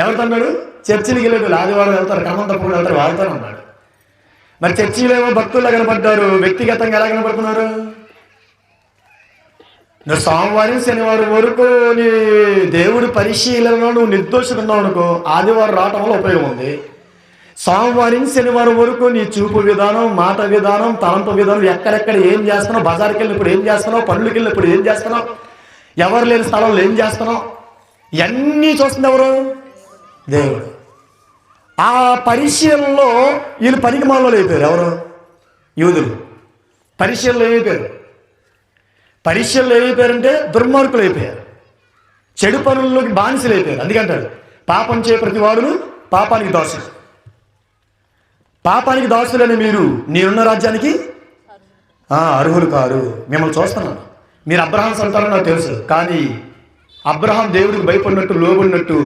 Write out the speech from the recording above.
ఎవరితో అన్నాడు? చర్చికి వెళ్ళాడు. ఆదివారం వెళ్తారు, క్రమం తప్పకుండా వెళ్తారు, వాళ్ళతోనే ఉన్నాడు. మరి చర్చిలో ఏమో భక్తుల్లో కనపడ్డారు, వ్యక్తిగతంగా ఎలా కనపడుతున్నారు? నువ్వు సోమవారం శనివారం వరకు నీ దేవుడి పరిశీలనలో నువ్వు నిర్దోషుకున్నావు అనుకో, ఆదివారం రావటం వల్ల ఉపయోగం ఉంది. సోమవారం శనివారం వరకు నీ చూపు విధానం, మాట విధానం, తలంపు విధానం, ఎక్కడెక్కడ ఏం చేస్తున్నావు, బజార్కి వెళ్ళినప్పుడు ఏం చేస్తున్నావు, పనులకి వెళ్ళినప్పుడు ఏం చేస్తున్నావు, ఎవరు లేని స్థలంలో ఏం చేస్తున్నావు, ఇవన్నీ చూస్తుంది ఎవరు? దేవుడు. ఆ పరిశీలనలో వీళ్ళు పనికి మాలలో అయిపోయారు. ఎవరు? యూదులు. పరిశీలనలో ఏమైపోయారు? పరిశీలనలో ఏమైపోయారంటే దుర్మార్గులు అయిపోయారు, చెడు పనుల్లోకి బానిసలు అయిపోయారు. అందుకంటాడు పాపం చే ప్రతి వాడును పాపానికి దాసుడు. పాపానికి దాసులని మీరు నేనున్న రాజ్యానికి అర్హులు కారు. మిమ్మల్ని చూస్తున్నాను, మీరు అబ్రహాం సంతానం నాకు తెలుసు, కానీ అబ్రహాం దేవుడికి భయపడినట్టు లోబడినట్టు